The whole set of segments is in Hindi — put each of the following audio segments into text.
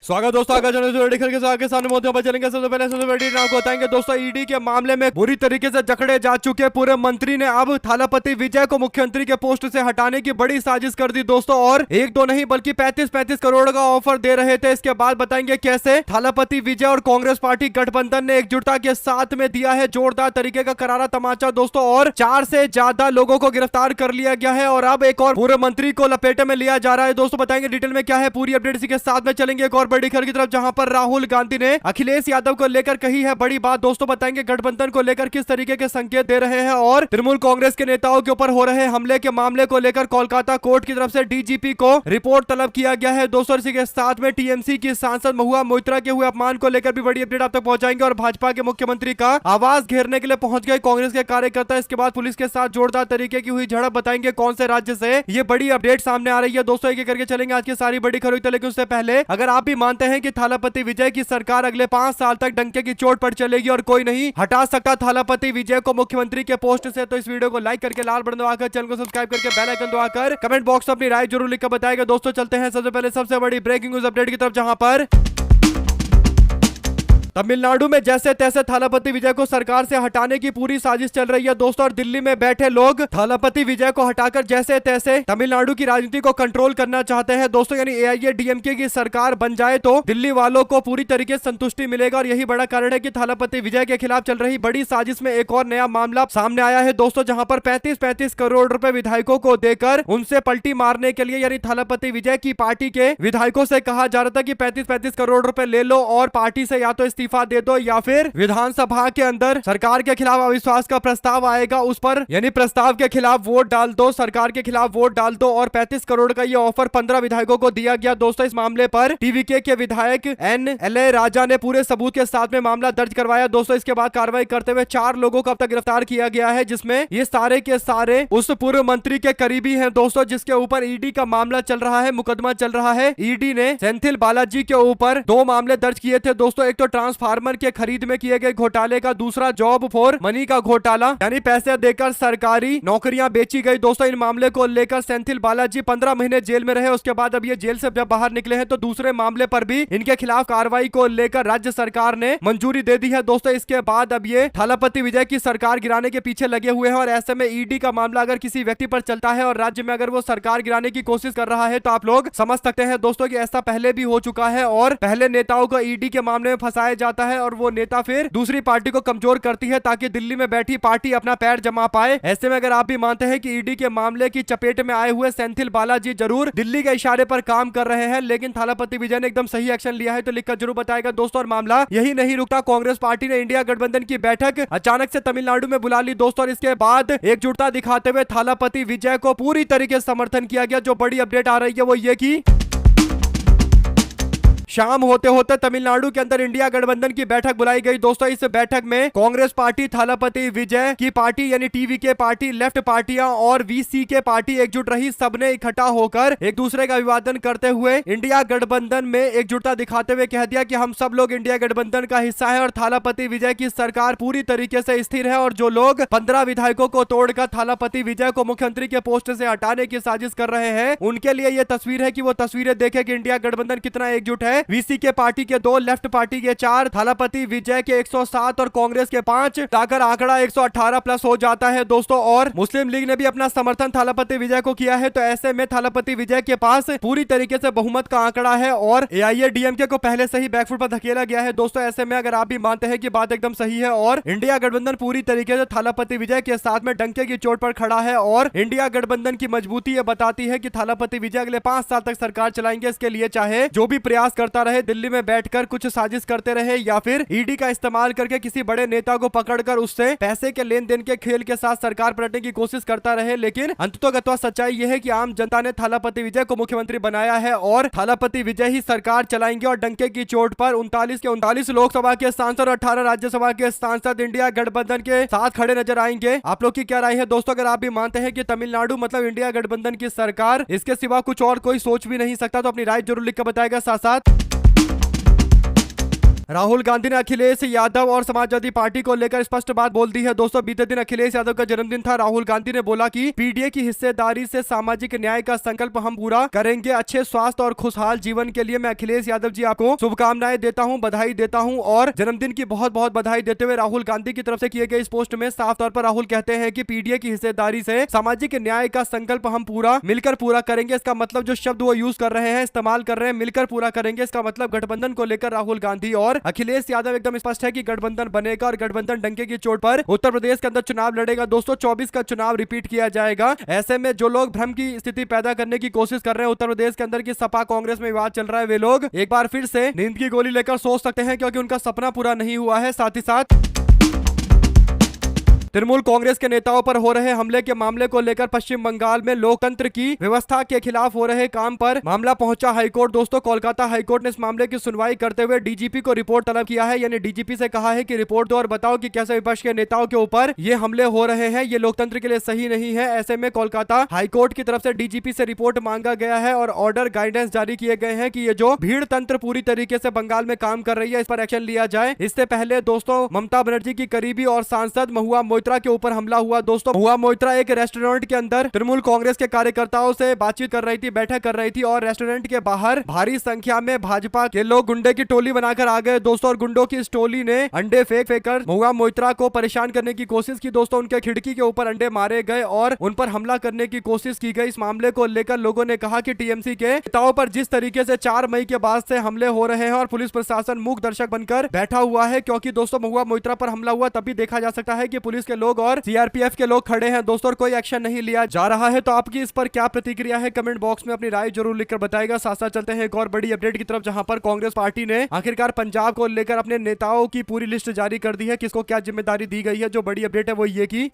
स्वागत दोस्तों, आगे के साथ सामने मोदी पर चलेंगे। सबसे पहले सबसे बड़ी नाम को बताएंगे दोस्तों। ईडी के मामले में बुरी तरीके से जकड़े जा चुके पूर्व मंत्री ने अब थालापति विजय को मुख्यमंत्री के पोस्ट से हटाने की बड़ी साजिश कर दी दोस्तों। और एक दो नहीं बल्कि 35-35 करोड़ का ऑफर दे रहे थे। इसके बाद बताएंगे कैसे थालापति विजय और कांग्रेस पार्टी गठबंधन ने एकजुटता के साथ में दिया है जोरदार तरीके का करारा तमाचा दोस्तों। और 4 से ज्यादा लोगों को गिरफ्तार कर लिया गया है और अब एक और पूर्व मंत्री को लपेटे में लिया जा रहा है दोस्तों। बताएंगे डिटेल में क्या है पूरी अपडेट, इसी के साथ में चलेंगे एक और बड़ी खबर की तरफ, जहां पर राहुल गांधी ने अखिलेश यादव को लेकर कही है बड़ी बात दोस्तों। बताएंगे गठबंधन को लेकर किस तरीके के संकेत दे रहे हैं और तृणमूल कांग्रेस के नेताओं के ऊपर हो रहे हमले के मामले को लेकर कोलकाता कोर्ट की तरफ से डीजीपी को रिपोर्ट तलब किया गया है दोस्तों। इसी के साथ में टीएमसी की सांसद महुआ मोइत्रा के हुए अपमान को लेकर भी बड़ी अपडेट आप तक पहुंचाएंगे। और भाजपा के मुख्यमंत्री का आवास घेरने के लिए पहुंच गए कांग्रेस के कार्यकर्ता। इसके बाद पुलिस के साथ जोरदार तरीके की हुई झड़प। बताएंगे कौन से राज्य से ये बड़ी अपडेट सामने आ रही है दोस्तों। एक एक करके चलेंगे आज की सारी बड़ी खबर। लेकिन उससे पहले अगर आप भी मानते हैं कि थालापति विजय की सरकार अगले 5 साल तक डंके की चोट पर चलेगी और कोई नहीं हटा सकता थालापति विजय को मुख्यमंत्री के पोस्ट से, तो इस वीडियो को लाइक करके लाल बटन दबाकर चैनल को सब्सक्राइब करके बेल आइकन दबाकर कमेंट बॉक्स में अपनी राय जरूर लिखकर बताएगा दोस्तों। चलते हैं सबसे पहले सबसे बड़ी ब्रेकिंग न्यूज अपडेट की तरफ, जहां पर तमिलनाडु में जैसे तैसे थालापति विजय को सरकार से हटाने की पूरी साजिश चल रही है दोस्तों। और दिल्ली में बैठे लोग थालापति विजय को हटाकर जैसे तैसे तमिलनाडु की राजनीति को कंट्रोल करना चाहते हैं दोस्तों। यानी एआईएडीएमके की सरकार बन जाए तो दिल्ली वालों को पूरी तरीके से संतुष्टि मिलेगा। और यही बड़ा कारण है कि थालापति विजय के खिलाफ चल रही बड़ी साजिश में एक और नया मामला सामने आया है दोस्तों, जहां पर 35-35 करोड़ रुपए विधायकों को देकर उनसे पलटी मारने के लिए, यानी थालापति विजय की पार्टी के विधायकों से कहा जा रहा था कि 35-35 करोड़ रुपए ले लो और पार्टी से या तो इस्तीफा दे दो या फिर विधानसभा के अंदर सरकार के खिलाफ अविश्वास का प्रस्ताव आएगा उस पर, यानी प्रस्ताव के खिलाफ वोट डाल दो, सरकार के खिलाफ वोट डाल दो। और 35 करोड़ का ये ऑफर 15 विधायकों को दिया गया दोस्तों। इस मामले पर टीवीके के विधायक एनएलए राजा ने पूरे सबूत के साथ में मामला दर्ज करवाया दोस्तों। इसके बाद कार्रवाई करते हुए 4 लोगों को अब तक गिरफ्तार किया गया है, जिसमें ये सारे के सारे उस पूर्व मंत्री के करीबी हैं दोस्तों, जिसके ऊपर ईडी का मामला चल रहा है, मुकदमा चल रहा है। ईडी ने सेंथिल बालाजी के ऊपर 2 मामले दर्ज किए थे दोस्तों। एक तो ट्रांसफार्मर के खरीद में किए गए घोटाले का, दूसरा जॉब फॉर मनी का घोटाला, यानी पैसे देकर सरकारी नौकरियां बेची गई दोस्तों। इन मामले को लेकर सेंथिल बालाजी 15 महीने जेल में रहे। उसके बाद अब ये जेल से जब बाहर निकले हैं तो दूसरे मामले पर भी इनके खिलाफ कार्रवाई को लेकर राज्य सरकार ने मंजूरी दे दी है दोस्तों। इसके बाद अब ये थालापति विजय की सरकार गिराने के पीछे लगे हुए हैं। और ऐसे में ईडी का मामला अगर किसी व्यक्ति पर चलता है और राज्य में अगर वो सरकार गिराने की कोशिश कर रहा है तो आप लोग समझ सकते हैं दोस्तों कि ऐसा पहले भी हो चुका है। और पहले नेताओं को ईडी के मामले में फंसाया जाता है और वो नेता फिर दूसरी पार्टी को कमजोर करती है ताकि दिल्ली में बैठी पार्टी अपना पैर जमा पाए। ऐसे में अगर आप भी मानते हैं कि ईडी के मामले की चपेट में आए हुए सेंथिल बालाजी जरूर दिल्ली के इशारे पर काम कर रहे हैं, लेकिन थालापति विजय ने एकदम सही एक्शन लिया है, तो लिखकर जरूर बताएगा दोस्तों। और मामला यही नहीं रुकता, कांग्रेस पार्टी ने इंडिया गठबंधन की बैठक अचानक से तमिलनाडु में बुला ली दोस्तों। और इसके बाद एकजुटता दिखाते हुए थालापति विजय को पूरी तरीके से समर्थन किया गया। जो बड़ी अपडेट आ रही है वो ये कि शाम होते होते तमिलनाडु के अंदर इंडिया गठबंधन की बैठक बुलाई गई दोस्तों। इस बैठक में कांग्रेस पार्टी, थालापति विजय की पार्टी यानी टीवीके पार्टी, लेफ्ट पार्टियां और वीसीके पार्टी एकजुट रही। सबने इकट्ठा होकर एक दूसरे का अभिवादन करते हुए इंडिया गठबंधन में एकजुटता दिखाते हुए कह दिया कि हम सब लोग इंडिया गठबंधन का हिस्सा है और थालापति विजय की सरकार पूरी तरीके से स्थिर है। और जो लोग 15 विधायकों को तोड़कर थालापति विजय को मुख्यमंत्री के पोस्ट से हटाने की साजिश कर रहे हैं, उनके लिए यह तस्वीर है कि वो तस्वीरें देखें कि इंडिया गठबंधन कितना एकजुट है। वीसीके पार्टी के 2, लेफ्ट पार्टी के 4, थालापति विजय के 107 और कांग्रेस के 5 जाकर आंकड़ा 118 प्लस हो जाता है दोस्तों। और मुस्लिम लीग ने भी अपना समर्थन थालापति विजय को किया है। तो ऐसे में थालापति विजय के पास पूरी तरीके से बहुमत का आंकड़ा है और एआईएडीएमके को पहले से ही बैकफुट पर धकेला गया है दोस्तों। ऐसे में अगर आप भी मानते हैं कि बात एकदम सही है और इंडिया गठबंधन पूरी तरीके से थालापति विजय के साथ में डंके की चोट पर खड़ा है और इंडिया गठबंधन की मजबूती ये बताती है कि थालापति विजय अगले 5 साल तक सरकार चलाएंगे। इसके लिए चाहे जो भी प्रयास करता रहे, दिल्ली में बैठकर कुछ साजिश करते रहे या फिर ईडी का इस्तेमाल करके किसी बड़े नेता को पकड़कर उससे पैसे के लेन देन के खेल के साथ सरकार पलटने की कोशिश करता रहे, लेकिन अंततोगत्वा सच्चाई यह है कि आम जनता ने थालापति विजय को मुख्यमंत्री बनाया है और थालापति विजय ही सरकार चलाएंगे। और डंके की चोट पर 39 के 39 लोकसभा के सांसद और 18 राज्यसभा के सांसद इंडिया गठबंधन के साथ खड़े नजर आएंगे। आप लोग की क्या राय है दोस्तों? अगर आप भी मानते हैं कि तमिलनाडु मतलब इंडिया गठबंधन की सरकार, इसके सिवा कुछ और कोई सोच भी नहीं सकता, तो अपनी राय जरूर लिख कर बताएगा। साथ साथ राहुल गांधी ने अखिलेश यादव और समाजवादी पार्टी को लेकर स्पष्ट बात बोल दी है। दोस्तों बीते दिन अखिलेश यादव का जन्मदिन था। राहुल गांधी ने बोला कि पीडीए की हिस्सेदारी से सामाजिक न्याय का संकल्प हम पूरा करेंगे। अच्छे स्वास्थ्य और खुशहाल जीवन के लिए मैं अखिलेश यादव जी आपको शुभकामनाएं देता हूं, बधाई देता हूं और जन्मदिन की बहुत बहुत बधाई देते हुए राहुल गांधी की तरफ से किए गए इस पोस्ट में साफ तौर पर राहुल कहते हैं कि पीडीए की हिस्सेदारी से सामाजिक न्याय का संकल्प हम मिलकर पूरा करेंगे। इसका मतलब जो शब्द वो यूज कर रहे हैं, इस्तेमाल कर रहे हैं, मिलकर पूरा करेंगे, इसका मतलब गठबंधन को लेकर राहुल गांधी और अखिलेश यादव एकदम स्पष्ट है कि गठबंधन बनेगा और गठबंधन डंके की चोट पर उत्तर प्रदेश के अंदर चुनाव लड़ेगा। दोस्तों 24 का चुनाव रिपीट किया जाएगा। ऐसे में जो लोग भ्रम की स्थिति पैदा करने की कोशिश कर रहे हैं उत्तर प्रदेश के अंदर की सपा कांग्रेस में विवाद चल रहा है, वे लोग एक बार फिर से नींद की गोली लेकर सोच सकते हैं, क्योंकि उनका सपना पूरा नहीं हुआ है। साथ ही साथ तृणमूल कांग्रेस के नेताओं पर हो रहे हमले के मामले को लेकर पश्चिम बंगाल में लोकतंत्र की व्यवस्था के खिलाफ हो रहे काम पर मामला पहुंचा हाईकोर्ट। दोस्तों कोलकाता हाईकोर्ट ने इस मामले की सुनवाई करते हुए डीजीपी को रिपोर्ट तलब किया है, यानी डीजीपी से कहा है कि रिपोर्ट दो और बताओ कि कैसे विपक्ष के नेताओं के ऊपर ये हमले हो रहे हैं, ये लोकतंत्र के लिए सही नहीं है। ऐसे में कोलकाता हाईकोर्ट की तरफ से डीजीपी से रिपोर्ट मांगा गया है और ऑर्डर गाइडेंस जारी किए गए हैं कि ये जो भीड़ तंत्र पूरी तरीके से बंगाल में काम कर रही है, इस पर एक्शन लिया जाए। इससे पहले दोस्तों ममता बनर्जी की करीबी और सांसद महुआ मोइत्रा के ऊपर हमला हुआ। दोस्तों महुआ मोइत्रा एक रेस्टोरेंट के अंदर तृणमूल कांग्रेस के कार्यकर्ताओं से बातचीत कर रही थी, बैठक कर रही थी और रेस्टोरेंट के बाहर भारी संख्या में भाजपा के लोग गुंडे की टोली बनाकर आ गए। दोस्तों और गुंडों की इस टोली ने अंडे फेंक कर महुआ मोइत्रा को परेशान करने की कोशिश की। दोस्तों उनके खिड़की के ऊपर अंडे मारे गए और उन पर हमला करने की कोशिश की गई। इस मामले को लेकर लोगों ने कहा कि टीएमसी के नेताओं पर जिस तरीके से 4 मई के बाद से हमले हो रहे हैं और पुलिस प्रशासन मूक दर्शक बनकर बैठा हुआ है, क्योंकि दोस्तों महुआ मोइत्रा पर हमला हुआ तभी देखा जा सकता है कि पुलिस के लोग और सीआरपीएफ के लोग खड़े हैं दोस्तों और कोई एक्शन नहीं लिया जा रहा है। तो आपकी इस पर क्या प्रतिक्रिया है, कमेंट बॉक्स में अपनी राय जरूर लिखकर बताएगा। साथ साथ चलते हैं एक और बड़ी अपडेट की तरफ, जहां पर कांग्रेस पार्टी ने आखिरकार पंजाब को लेकर अपने नेताओं की पूरी लिस्ट जारी कर दी है। किसको क्या जिम्मेदारी दी गई है, जो बड़ी अपडेट है वो ये की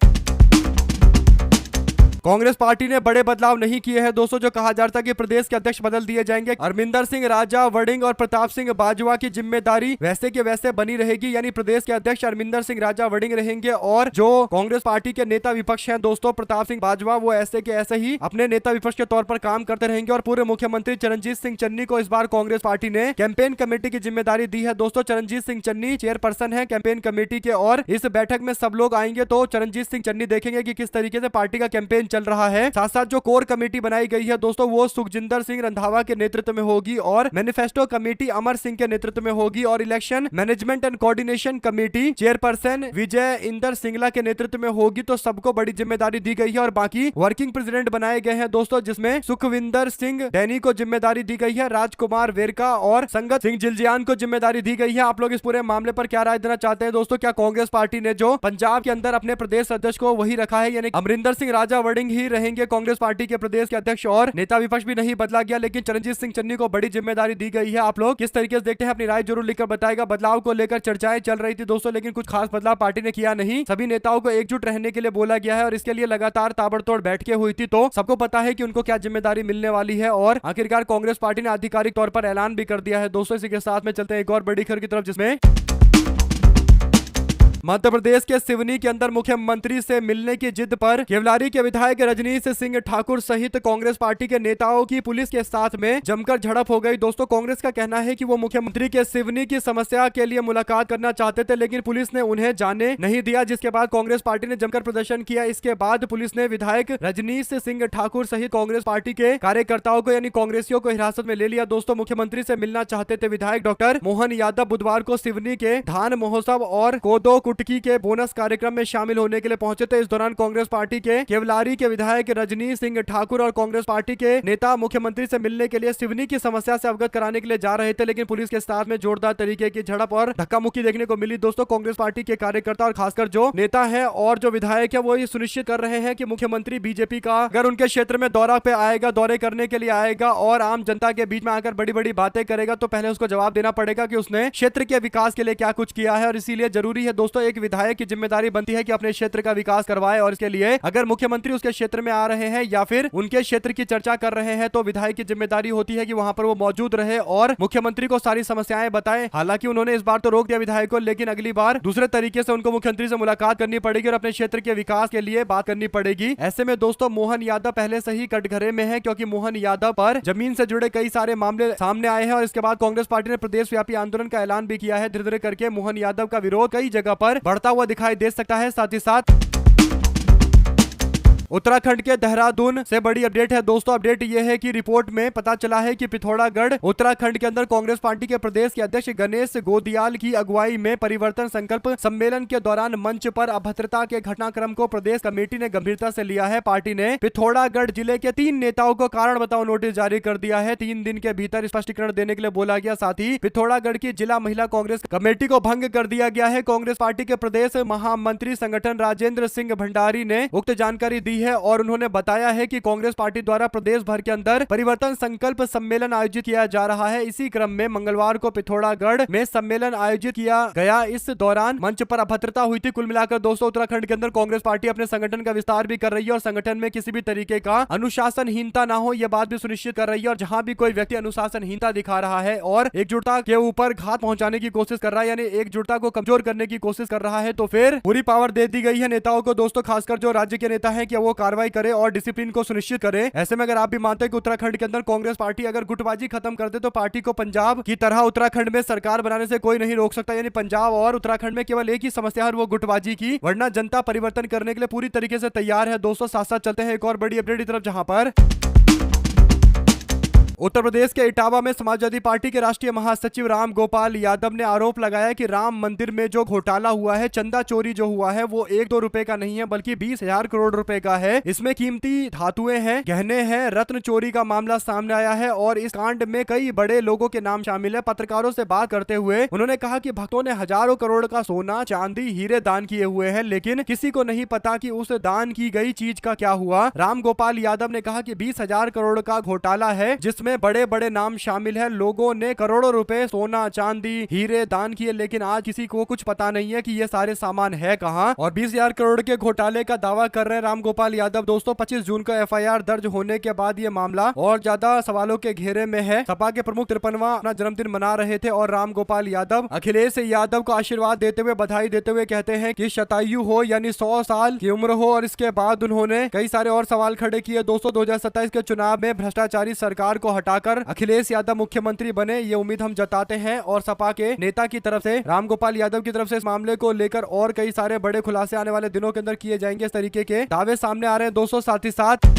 कांग्रेस पार्टी ने बड़े बदलाव नहीं किए हैं। दोस्तों जो कहा जा रहा था कि प्रदेश के अध्यक्ष बदल दिए जाएंगे, अरविंदर सिंह राजा वड़िंग और प्रताप सिंह बाजवा की जिम्मेदारी वैसे के वैसे बनी रहेगी, यानी प्रदेश के अध्यक्ष अरविंदर सिंह राजा वड़िंग रहेंगे और जो कांग्रेस पार्टी के नेता विपक्ष हैं दोस्तों प्रताप सिंह बाजवा, वो ऐसे के ऐसे ही अपने नेता विपक्ष के तौर पर काम करते रहेंगे। और पूर्व मुख्यमंत्री चरणजीत सिंह चन्नी को इस बार कांग्रेस पार्टी ने कैंपेन कमेटी की जिम्मेदारी दी है। दोस्तों चरणजीत सिंह चन्नी चेयरपर्सन है कैंपेन कमेटी के और इस बैठक में सब लोग आएंगे तो चरणजीत सिंह चन्नी देखेंगे कि किस तरीके से पार्टी का कैंपेन चल रहा है। साथ जो कोर कमेटी बनाई गई है दोस्तों वो सुखजिंदर सिंह रंधावा के नेतृत्व में होगी और मैनिफेस्टो कमेटी अमर सिंह के नेतृत्व में होगी और election management and coordination committee chairperson Vijay Inder Singla के नेतृत्व में होगी। तो सबको बड़ी जिम्मेदारी दी गई है और बाकी वर्किंग प्रेसिडेंट बनाए गए हैं दोस्तों, जिसमें सुखविंदर सिंह डैनी को जिम्मेदारी दी गई है, राजकुमार वेरका और संगत सिंह जिलजियान को जिम्मेदारी दी गई है। आप लोग इस पूरे मामले पर क्या राय देना चाहते हैं दोस्तों? क्या कांग्रेस पार्टी ने जो पंजाब के अंदर अपने प्रदेश अध्यक्ष को वही रखा है, यानी अमरिंदर सिंह राजा वड़िंग ही रहेंगे कांग्रेस पार्टी के प्रदेश के अध्यक्ष और नेता विपक्ष भी नहीं बदला गया, लेकिन चरणजीत सिंह चन्नी को बड़ी जिम्मेदारी दी गई है। आप लोग किस तरीके से देखते हैं, अपनी राय जरूर लिखकर बताएगा। बदलाव को लेकर चर्चाएं चल रही थी दोस्तों, लेकिन कुछ खास बदलाव पार्टी ने किया नहीं। सभी नेताओं को एकजुट रहने के लिए बोला गया है और इसके लिए लगातार ताबड़तोड़ बैठकें हुई थी, तो सबको पता है कि उनको क्या जिम्मेदारी मिलने वाली है और आखिरकार कांग्रेस पार्टी ने आधिकारिक तौर पर ऐलान भी कर दिया है दोस्तों। इसी के साथ में चलते हैं एक और बड़ी खबर की तरफ, जिसमें मध्य प्रदेश के सिवनी के अंदर मुख्यमंत्री से मिलने की जिद पर केवलारी के विधायक रजनीश सिंह ठाकुर सहित कांग्रेस पार्टी के नेताओं की पुलिस के साथ में जमकर झड़प हो गई। दोस्तों कांग्रेस का कहना है कि वो मुख्यमंत्री के सिवनी की समस्या के लिए मुलाकात करना चाहते थे, लेकिन पुलिस ने उन्हें जाने नहीं दिया, जिसके बाद कांग्रेस पार्टी ने जमकर प्रदर्शन किया। इसके बाद पुलिस ने विधायक रजनीश सिंह ठाकुर सहित कांग्रेस पार्टी के कार्यकर्ताओं को यानी कांग्रेसियों को हिरासत में ले लिया। दोस्तों मुख्यमंत्री से मिलना चाहते थे विधायक डॉक्टर मोहन यादव बुधवार को सिवनी के धान महोत्सव और कोदो कुटकी के बोनस कार्यक्रम में शामिल होने के लिए पहुंचे थे। इस दौरान कांग्रेस पार्टी के केवलारी के विधायक रजनीश सिंह ठाकुर और कांग्रेस पार्टी के नेता मुख्यमंत्री से मिलने के लिए सिवनी की समस्या से अवगत कराने के लिए जा रहे थे, लेकिन पुलिस के साथ में जोरदार तरीके की झड़प और धक्का मुक्की देखने को मिली। दोस्तों कांग्रेस पार्टी के कार्यकर्ता और खासकर जो नेता है और जो विधायक है वो ये सुनिश्चित कर रहे हैं कि मुख्यमंत्री बीजेपी का अगर उनके क्षेत्र में दौरा पे आएगा, दौरे करने के लिए आएगा और आम जनता के बीच में आकर बड़ी बड़ी बातें करेगा, तो पहले उसको जवाब देना पड़ेगा कि उसने क्षेत्र के विकास के लिए क्या कुछ किया है। और इसीलिए जरूरी है दोस्तों दोस्तों एक विधायक की जिम्मेदारी बनती है कि अपने क्षेत्र का विकास करवाए, और इसके लिए अगर मुख्यमंत्री उसके क्षेत्र में आ रहे हैं या फिर उनके क्षेत्र की चर्चा कर रहे हैं तो विधायक की जिम्मेदारी होती है कि वहां पर वो मौजूद रहे और मुख्यमंत्री को सारी समस्याएं बताएं। हालांकि उन्होंने इस बार तो रोक दिया विधायक को, लेकिन अगली बार दूसरे तरीके से उनको मुख्यमंत्री से मुलाकात करनी पड़ेगी और अपने क्षेत्र के विकास के लिए बात करनी पड़ेगी। ऐसे में दोस्तों मोहन यादव पहले से ही कटघरे में है, क्योंकि मोहन यादव पर जमीन से जुड़े कई सारे मामले सामने आए हैं और इसके बाद कांग्रेस पार्टी ने प्रदेश व्यापी आंदोलन का ऐलान भी किया है। धीरे धीरे करके मोहन यादव का विरोध कई जगह पर बढ़ता हुआ दिखाई दे सकता है। साथ ही साथ उत्तराखंड के देहरादून से बड़ी अपडेट है दोस्तों। अपडेट यह है कि रिपोर्ट में पता चला है कि पिथौरागढ़ उत्तराखंड के अंदर कांग्रेस पार्टी के प्रदेश के अध्यक्ष गणेश गोदियाल की अगुवाई में परिवर्तन संकल्प सम्मेलन के दौरान मंच पर अभद्रता के घटनाक्रम को प्रदेश कमेटी ने गंभीरता से लिया है। पार्टी ने पिथौरागढ़ जिले के 3 नेताओं को कारण बताओ नोटिस जारी कर दिया है। 3 दिन के भीतर स्पष्टीकरण देने के लिए बोला गया। साथ ही पिथौरागढ़ की जिला महिला कांग्रेस कमेटी को भंग कर दिया गया है। कांग्रेस पार्टी के प्रदेश महामंत्री संगठन राजेंद्र सिंह भंडारी ने उक्त जानकारी दी है और उन्होंने बताया है कि कांग्रेस पार्टी द्वारा प्रदेश भर के अंदर परिवर्तन संकल्प सम्मेलन आयोजित किया जा रहा है। इसी क्रम में मंगलवार को पिथौरागढ़ में सम्मेलन आयोजित किया गया। इस दौरान मंच पर अभद्रता हुई थी। कुल मिलाकर दोस्तों उत्तराखंड के अंदर कांग्रेस पार्टी अपने संगठन का विस्तार भी कर रही है और संगठन में किसी भी तरीके का अनुशासनहीनता ना हो यह बात भी सुनिश्चित कर रही है। और जहां भी कोई व्यक्ति अनुशासनहीनता दिखा रहा है और एकजुटता के ऊपर घात पहुंचाने की कोशिश कर रहा है, यानी एकजुटता को कमजोर करने की कोशिश कर रहा है, तो फिर पूरी पावर दे दी गई है नेताओं को दोस्तों, खासकर जो राज्य के नेता है कि वो कार्रवाई करे और डिसिप्लिन को सुनिश्चित करे। ऐसे में अगर आप भी मानते हैं कि उत्तराखंड के अंदर कांग्रेस पार्टी अगर गुटबाजी खत्म कर दे तो पार्टी को पंजाब की तरह उत्तराखंड में सरकार बनाने से कोई नहीं रोक सकता। यानी पंजाब और उत्तराखंड में केवल एक ही समस्या है, वो गुटबाजी की, वरना जनता परिवर्तन करने के लिए पूरी तरीके से तैयार है। दोस्तों साथ साथ चलते हैं एक और बड़ी अपडेट की तरफ, जहां पर उत्तर प्रदेश के इटावा में समाजवादी पार्टी के राष्ट्रीय महासचिव राम गोपाल यादव ने आरोप लगाया कि राम मंदिर में जो घोटाला हुआ है, चंदा चोरी जो हुआ है, वो 1-2 रुपए का नहीं है बल्कि 20,000 करोड़ रुपए का है। इसमें कीमती धातुएं हैं, गहने हैं, रत्न चोरी का मामला सामने आया है और इस कांड में कई बड़े लोगों के नाम शामिल है। पत्रकारों से बात करते हुए उन्होंने कहा कि भक्तों ने हजारों करोड़ का सोना, चांदी, हीरे दान किए हुए हैं, लेकिन किसी को नहीं पता कि उस दान की गई चीज का क्या हुआ। राम गोपाल यादव ने कहा कि 20,000 करोड़ का घोटाला है जिसमें बड़े बड़े नाम शामिल है। लोगों ने करोड़ों रुपए सोना, चांदी, हीरे दान किए, लेकिन आज किसी को कुछ पता नहीं है कि ये सारे सामान है कहां। और 20,000 करोड़ के घोटाले का दावा कर रहे हैं राम गोपाल यादव। दोस्तों 25 जून को FIR दर्ज होने के बाद ये मामला और ज्यादा सवालों के घेरे में है। सपा के प्रमुख 53वां अपना जन्मदिन मना रहे थे और राम गोपाल यादव अखिलेश यादव को आशीर्वाद देते हुए, बधाई देते हुए कहते हैं कि शतायु हो, यानी 100 साल की उम्र हो। और इसके बाद उन्होंने कई सारे और सवाल खड़े किए। दोस्तों 2027 के चुनाव में भ्रष्टाचारी सरकार को हटाकर अखिलेश यादव मुख्यमंत्री बने, ये उम्मीद हम जताते हैं। और सपा के नेता की तरफ से, राम गोपाल यादव की तरफ से इस मामले को लेकर और कई सारे बड़े खुलासे आने वाले दिनों के अंदर किए जाएंगे। इस तरीके के दावे सामने आ रहे हैं दोस्तों। साथ ही साथ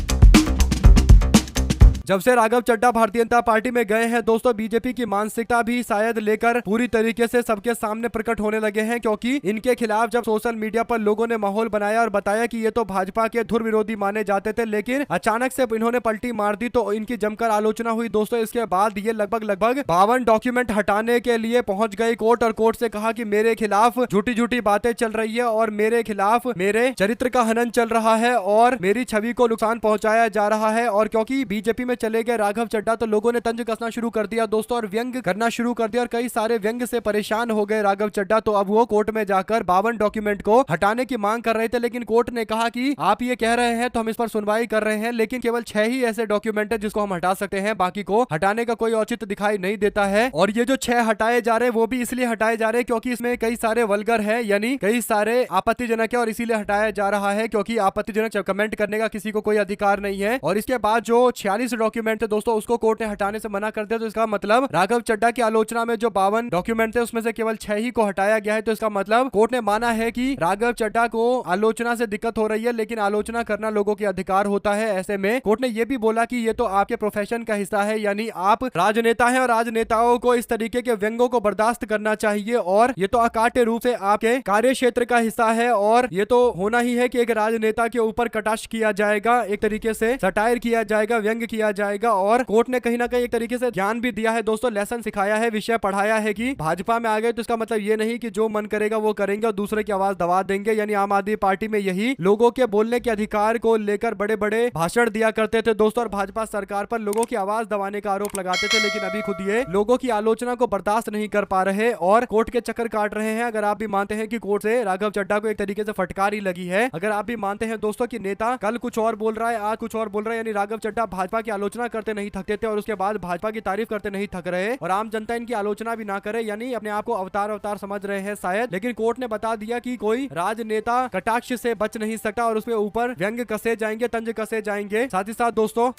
जब से राघव चड्ढा भारतीय जनता पार्टी में गए हैं दोस्तों, बीजेपी की मानसिकता भी शायद लेकर पूरी तरीके से सबके सामने प्रकट होने लगे हैं, क्योंकि इनके खिलाफ जब सोशल मीडिया पर लोगों ने माहौल बनाया और बताया कि ये तो भाजपा के धुर विरोधी माने जाते थे, लेकिन अचानक से इन्होंने पलटी मार दी तो इनकी जमकर आलोचना हुई दोस्तों। इसके बाद ये लगभग 52 डॉक्यूमेंट हटाने के लिए पहुंच गए कोर्ट और कोर्ट से कहा कि मेरे खिलाफ झूठी झूठी बातें चल रही है और मेरे खिलाफ मेरे चरित्र का हनन चल रहा है और मेरी छवि को नुकसान पहुंचाया जा रहा है। और क्योंकि बीजेपी में चले गए राघव चड्ढा तो लोगों ने तंज कसना शुरू कर दिया दोस्तों और व्यंग करना शुरू कर दिया और कई सारे व्यंग से परेशान हो गए राघव चड्ढा। तो अब वो कोर्ट में जाकर 52 डॉक्यूमेंट को हटाने की मांग कर रहे थे, लेकिन कोर्ट ने कहा कि आप ये कह रहे हैं तो हम इस पर सुनवाई कर रहे हैं, लेकिन केवल 6 ही ऐसे डॉक्यूमेंट है जिसको हम हटा सकते हैं, बाकी को हटाने का कोई औचित्य दिखाई नहीं देता है। और ये जो 6 हटाए जा रहे हैं वो भी इसलिए हटाए जा रहे हैं क्योंकि इसमें कई सारे वल्गर है, यानी कई सारे आपत्तिजनक है और इसीलिए हटाया जा रहा है क्योंकि आपत्तिजनक कमेंट करने का किसी को कोई अधिकार नहीं है। और इसके बाद जो 46 डॉक्यूमेंट है दोस्तों उसको कोर्ट ने हटाने से मना कर दिया। तो इसका मतलब राघव चड्ढा की आलोचना में जो 52 डॉक्यूमेंट थे उसमें से केवल 6 ही को हटाया गया है। तो इसका मतलब कोर्ट ने माना है कि राघव चड्ढा को आलोचना से दिक्कत हो रही है, लेकिन आलोचना करना लोगों के अधिकार होता है। ऐसे में कोर्ट ने यह भी बोला कि ये तो आपके प्रोफेशन का हिस्सा है, यानी आप राजनेता हैं और राजनेताओं को इस तरीके के व्यंगों को बर्दाश्त करना चाहिए और ये तो अकाट्य रूप से आपके कार्य क्षेत्र का हिस्सा है और ये तो होना ही है कि एक राजनेता के ऊपर कटाक्ष किया जाएगा, एक तरीके से सटायर किया जाएगा, व्यंग किया जाएगा। और कोर्ट ने कहीं ना कहीं एक तरीके से ज्ञान भी दिया है दोस्तों, लेसन सिखाया है, विषय पढ़ाया है कि भाजपा में आ गए तो इसका मतलब ये नहीं कि जो मन करेगा वो करेंगे और दूसरे की आवाज दबा देंगे। यानी आम आदमी पार्टी में यही लोगों के बोलने के अधिकार को लेकर बड़े बड़े भाषण दिया करते थे दोस्तों, और भाजपा सरकार पर लोगों की आवाज दबाने का आरोप लगाते थे। लेकिन अभी खुद ये लोगों की आलोचना को बर्दाश्त नहीं कर पा रहे और कोर्ट के चक्कर काट रहे हैं। अगर आप भी मानते हैं कि कोर्ट से राघव चड्ढा को एक तरीके से फटकार ही लगी है, अगर आप भी मानते हैं दोस्तों कि नेता कल कुछ और बोल रहा है, आज कुछ और बोल रहा है, यानी राघव चड्ढा भाजपा की आलोचना करते नहीं थकते थे और उसके बाद भाजपा की तारीफ करते नहीं थक रहे और आम जनता इनकी आलोचना भी ना करे, यानी अपने आप को अवतार समझ रहे हैं शायद। लेकिन कोर्ट ने बता दिया कि कोई राजनेता कटाक्ष से बच नहीं सकता और उसके ऊपर व्यंग कसे जाएंगे, तंज कसे जाएंगे। साथ ही साथ दोस्तों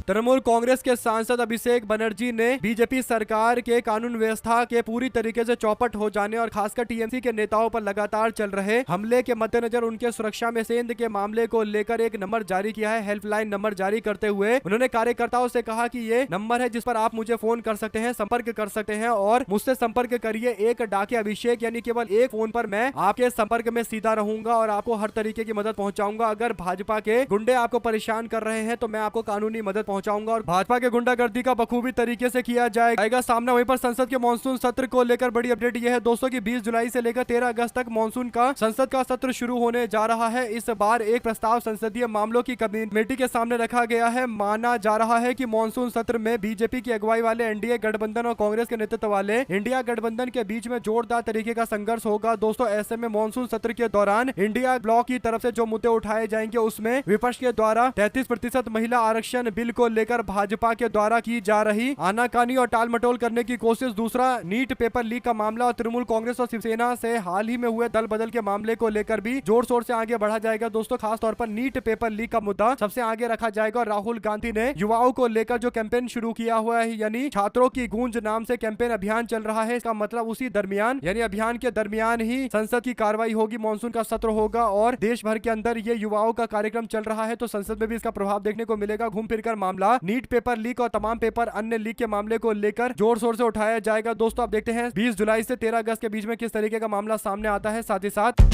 तृणमूल कांग्रेस के सांसद अभिषेक बनर्जी ने बीजेपी सरकार के कानून व्यवस्था के पूरी तरीके से चौपट हो जाने और खासकर टीएमसी के नेताओं पर लगातार चल रहे हमले के मद्देनजर उनके सुरक्षा में सेंध के मामले को लेकर एक नंबर जारी किया है। हेल्पलाइन नंबर जारी करते हुए उन्होंने कार्यकर्ताओं से कहा कि ये नंबर है जिस पर आप मुझे फोन कर सकते हैं, संपर्क कर सकते हैं और मुझसे संपर्क करिए। एक डाके अभिषेक, यानी केवल एक फोन पर मैं आपके संपर्क में सीधा रहूंगा और आपको हर तरीके की मदद पहुंचाऊंगा। अगर भाजपा के गुंडे आपको परेशान कर रहे हैं तो मैं आपको कानूनी मदद पहुंचाऊंगा और भाजपा के गुंडागर्दी का बखूबी तरीके से किया जाएगा सामना। वहीं पर संसद के मानसून सत्र को लेकर बड़ी अपडेट यह है दोस्तों कि 20 जुलाई से लेकर 13 अगस्त तक मानसून का संसद का सत्र शुरू होने जा रहा है। इस बार एक प्रस्ताव संसदीय मामलों की कमेटी के सामने रखा गया है। माना जा रहा है कि मानसून सत्र में बीजेपी की अगुवाई वाले एनडीए गठबंधन और कांग्रेस के नेतृत्व वाले इंडिया गठबंधन के बीच में जोरदार तरीके का संघर्ष होगा दोस्तों। ऐसे में मानसून सत्र के दौरान इंडिया ब्लॉक की तरफ से जो मुद्दे उठाए जाएंगे उसमें विपक्ष के द्वारा 33% महिला आरक्षण बिल को लेकर भाजपा के द्वारा की जा रही आनाकानी और टालमटोल करने की कोशिश, दूसरा नीट पेपर लीक का मामला और तृणमूल कांग्रेस और शिवसेना से हाल ही में हुए दल बदल के मामले को लेकर भी जोर शोर से आगे बढ़ा जाएगा दोस्तों। खास तौर पर नीट पेपर लीक का मुद्दा सबसे आगे रखा जाएगा और राहुल गांधी ने युवाओं को लेकर जो कैंपेन शुरू किया हुआ है, यानी छात्रों की गूंज नाम से कैंपेन अभियान चल रहा है, इसका मतलब उसी दरमियान यानी अभियान के दरमियान ही संसद की कार्रवाई होगी, मानसून का सत्र होगा और देश भर के अंदर ये युवाओं का कार्यक्रम चल रहा है तो संसद में भी इसका प्रभाव देखने को मिलेगा। घूम फिरकर मामला नीट पेपर लीक और तमाम पेपर अन्य लीक के मामले को लेकर जोर शोर से उठाया जाएगा दोस्तों। अब देखते हैं 20 जुलाई से 13 अगस्त के बीच में किस तरीके का मामला सामने आता है। साथ ही साथ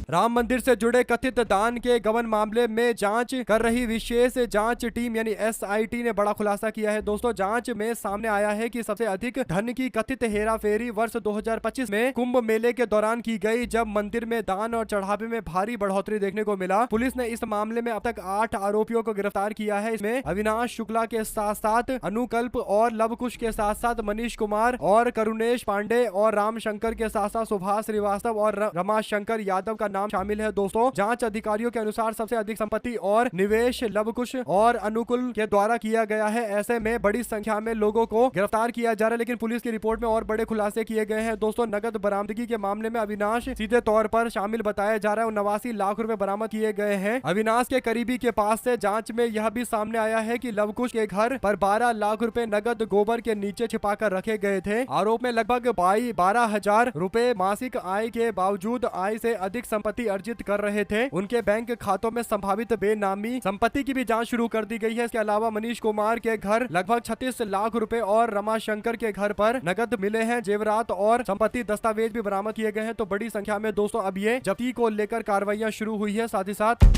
राम मंदिर से जुड़े कथित दान के गबन मामले में जांच कर रही विशेष जांच टीम यानी एसआईटी ने बड़ा खुलासा किया है दोस्तों। जांच में सामने आया है कि सबसे अधिक धन की कथित हेराफेरी वर्ष 2025 में कुंभ मेले के दौरान की गई, जब मंदिर में दान और चढ़ावे में भारी बढ़ोतरी देखने को मिला। पुलिस ने इस मामले में अब तक 8 आरोपियों को गिरफ्तार किया है। इसमें अविनाश शुक्ला के साथ साथ अनुकल्प और लवकुश के साथ साथ मनीष कुमार और करुणेश पांडे और रामशंकर के साथ साथ सुभाष श्रीवास्तव और रमाशंकर यादव का शामिल है दोस्तों। जांच अधिकारियों के अनुसार सबसे अधिक संपत्ति और निवेश लवकुश और अनुकुल के द्वारा किया गया है। ऐसे में बड़ी संख्या में लोगों को गिरफ्तार किया जा रहा है, लेकिन पुलिस की रिपोर्ट में और बड़े खुलासे किए गए हैं दोस्तों। नगद बरामदगी के मामले में अविनाश सीधे तौर पर शामिल बताया जा रहा है और 89 लाख रुपए बरामद किए गए हैं। अविनाश के करीबी के पास से जांच में यह भी सामने आया है कि लवकुश के घर पर 12 लाख रुपए नगद गोबर के नीचे छिपाकर रखे गए थे। आरोप में लगभग 12,000 रुपए मासिक आय के बावजूद आय से अधिक संपत्ति अर्जित कर रहे थे। उनके बैंक खातों में संभावित बेनामी संपत्ति की भी जांच शुरू कर दी गई है। इसके अलावा मनीष कुमार के घर लगभग 36 लाख रुपए और रमाशंकर के घर पर नगद मिले हैं। जेवरात और संपत्ति दस्तावेज भी बरामद किए गए हैं। तो बड़ी संख्या में दोस्तों अब ये जब्ती को लेकर कार्रवाइयां शुरू हुई है। साथ ही साथ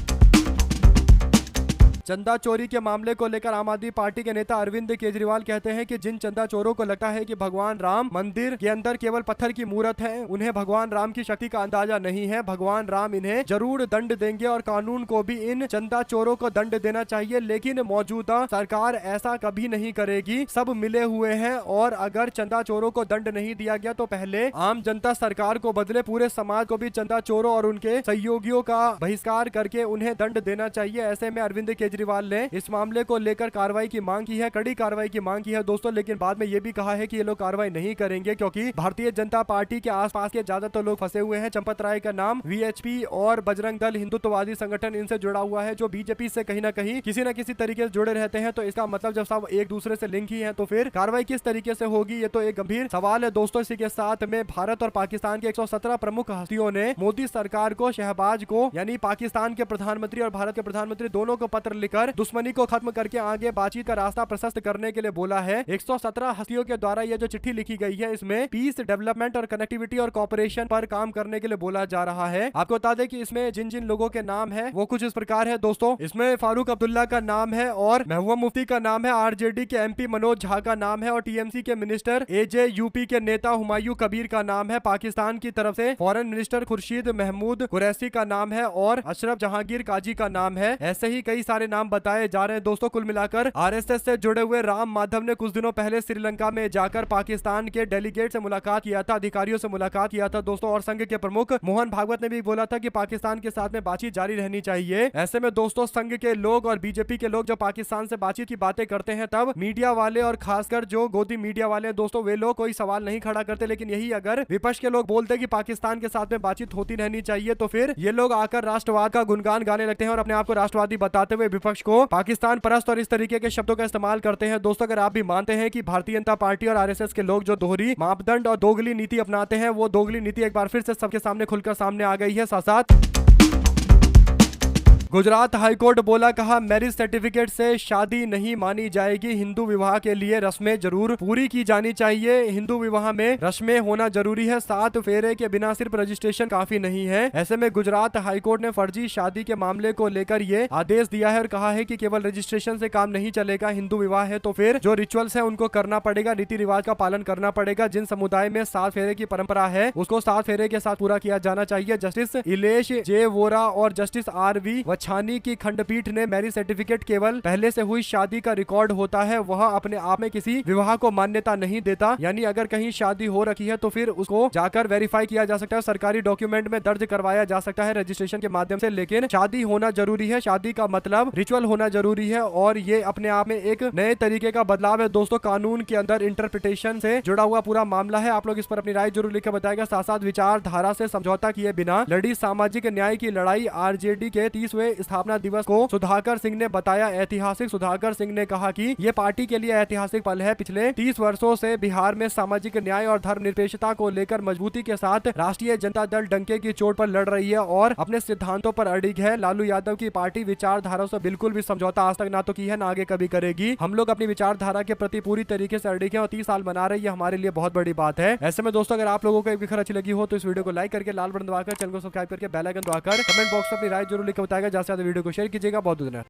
चंदा चोरी के मामले को लेकर आम आदमी पार्टी के नेता अरविंद केजरीवाल कहते हैं कि जिन चंदा चोरों को लगता है कि भगवान राम मंदिर के अंदर केवल पत्थर की मूर्त है, उन्हें भगवान राम की शक्ति का अंदाजा नहीं है। भगवान राम इन्हें जरूर दंड देंगे और कानून को भी इन चंदा चोरों को दंड देना चाहिए, लेकिन मौजूदा सरकार ऐसा कभी नहीं करेगी। सब मिले हुए हैं और अगर चंदा चोरों को दंड नहीं दिया गया तो पहले आम जनता सरकार को बदले, पूरे समाज को भी चंदा चोरों और उनके सहयोगियों का बहिष्कार करके उन्हें दंड देना चाहिए। ऐसे में अरविंद केजरीवाल ने इस मामले को लेकर कार्रवाई की मांग की है, कड़ी कार्रवाई की मांग की है दोस्तों। लेकिन बाद में यह भी कहा है कि ये लोग कार्रवाई नहीं करेंगे क्योंकि भारतीय जनता पार्टी के आसपास के ज्यादातर लोग फंसे हुए हैं। चंपत राय का नाम वीएचपी और बजरंग दल हिंदुत्ववादी संगठन इनसे जुड़ा हुआ है, जो बीजेपी से कहीं ना कहीं किसी न किसी तरीके से जुड़े रहते हैं। तो इसका मतलब जब सब एक दूसरे से लिंक ही है तो फिर कार्रवाई किस तरीके से होगी, ये तो एक गंभीर सवाल है दोस्तों। इसी के साथ में भारत और पाकिस्तान के 117 प्रमुख हस्तियों ने मोदी सरकार को, शहबाज को यानी पाकिस्तान के प्रधानमंत्री और भारत के प्रधानमंत्री दोनों को पत्र लिखकर दुश्मनी को खत्म करके आगे बातचीत का रास्ता प्रशस्त करने के लिए बोला है। 117 हस्तियों के द्वारा ये जो चिट्ठी लिखी गई है इसमें पीस, डेवलपमेंट और कनेक्टिविटी और कॉपरेशन पर काम करने के लिए बोला जा रहा है। आपको बता दें कि इसमें जिन जिन लोगों के नाम है वो कुछ इस प्रकार है दोस्तों। इसमें फारूक अब्दुल्ला का नाम है और महबूबा मुफ्ती का नाम है, आरजेडी के एमपी मनोज झा का नाम है और टीएमसी के मिनिस्टर एजेयूपी के नेता हुमायूं कबीर का नाम है। पाकिस्तान की तरफ से फॉरेन मिनिस्टर खुर्शीद महमूद कुरैशी का नाम है और अशरफ जहांगीर काजी का नाम है। ऐसे ही कई सारे नाम बताए जा रहे हैं दोस्तों। कुल मिलाकर आरएसएस से जुड़े हुए राम माधव ने कुछ दिनों पहले श्रीलंका में जाकर पाकिस्तान के डेलीगेट से मुलाकात किया था, अधिकारियों से मुलाकात किया था दोस्तों। और संघ के प्रमुख मोहन भागवत ने भी बोला था कि पाकिस्तान के साथ में बातचीत जारी रहनी चाहिए। ऐसे में दोस्तों संघ के लोग और बीजेपी के लोग जब पाकिस्तान से बातचीत की बातें करते हैं तब मीडिया वाले और खासकर जो गोदी मीडिया वाले हैं दोस्तों वे लोग कोई सवाल नहीं खड़ा करते। लेकिन यही अगर विपक्ष के लोग बोलते कि पाकिस्तान के साथ में बातचीत होती रहनी चाहिए तो फिर ये लोग आकर राष्ट्रवाद का गुणगान गाने लगते हैं और अपने आप को राष्ट्रवादी बताते हुए विपक्ष को पाकिस्तान परस्त और इस तरीके के शब्दों का इस्तेमाल करते हैं। दोस्तों अगर आप भी मानते हैं कि भारतीय जनता पार्टी और आरएसएस के लोग जो दोहरी मापदंड और दोगली नीति अपनाते हैं वो दोगली नीति एक बार फिर से सबके सामने खुलकर सामने आ गई है। साथ साथ गुजरात हाईकोर्ट बोला, कहा मैरिज सर्टिफिकेट से शादी नहीं मानी जाएगी, हिंदू विवाह के लिए रस्में जरूर पूरी की जानी चाहिए। हिंदू विवाह में रस्में होना जरूरी है, 7 फेरे के बिना सिर्फ रजिस्ट्रेशन काफी नहीं है। ऐसे में गुजरात हाईकोर्ट ने फर्जी शादी के मामले को लेकर ये आदेश दिया है और कहा है कि केवल रजिस्ट्रेशन से काम नहीं चलेगा। हिंदू विवाह है तो फिर जो रिचुअल्स है उनको करना पड़ेगा, रीति रिवाज का पालन करना पड़ेगा। जिन समुदाय में 7 फेरे की परंपरा है उसको 7 फेरे के साथ पूरा किया जाना चाहिए। जस्टिस इलेश जे वोरा और जस्टिस आर.वी. छानी की खंडपीठ ने मैरिज सर्टिफिकेट केवल पहले से हुई शादी का रिकॉर्ड होता है, वह अपने आप में किसी विवाह को मान्यता नहीं देता। यानी अगर कहीं शादी हो रखी है तो फिर उसको जाकर वेरीफाई किया जा सकता है, सरकारी डॉक्यूमेंट में दर्ज करवाया जा सकता है रजिस्ट्रेशन के माध्यम से। लेकिन शादी होना जरूरी है, शादी का मतलब रिचुअल होना जरूरी है और ये अपने आप में एक नए तरीके का बदलाव है दोस्तों। कानून के अंदर इंटरप्रिटेशन से जुड़ा हुआ पूरा मामला है। आप लोग इस पर अपनी राय जरूर लिखकर बताएगा। साथ साथ विचारधारा से समझौता किए बिना लड़ी सामाजिक न्याय की लड़ाई, आरजेडी के 30वें स्थापना दिवस को सुधाकर सिंह ने बताया ऐतिहासिक। सुधाकर सिंह ने कहा कि ये पार्टी के लिए ऐतिहासिक पल है। पिछले 30 वर्षों से बिहार में सामाजिक न्याय और धर्मनिरपेक्षता को लेकर मजबूती के साथ राष्ट्रीय जनता दल डंके की चोट पर लड़ रही है और अपने सिद्धांतों पर अड़िग है। लालू यादव की पार्टी विचारधारा से बिल्कुल भी समझौता आज तक ना तो की है ना आगे कभी करेगी। हम लोग अपनी विचारधारा के प्रति पूरी तरीके से अड़िग है और 30 साल बना रही है, हमारे लिए बहुत बड़ी बात है। ऐसे में दोस्तों अगर आप लोगों को एक भी खबर अच्छी लगी हो तो इस वीडियो को लाइक करके लाल बटन दबाकर चैनल को सब्सक्राइब करके बेल आइकन दबाकर कमेंट बॉक्स में अपनी राय जरूर लिखकर बताएगा। ज्यादा से ज्यादा वीडियो को शेयर कीजिएगा। बहुत धन्यवाद।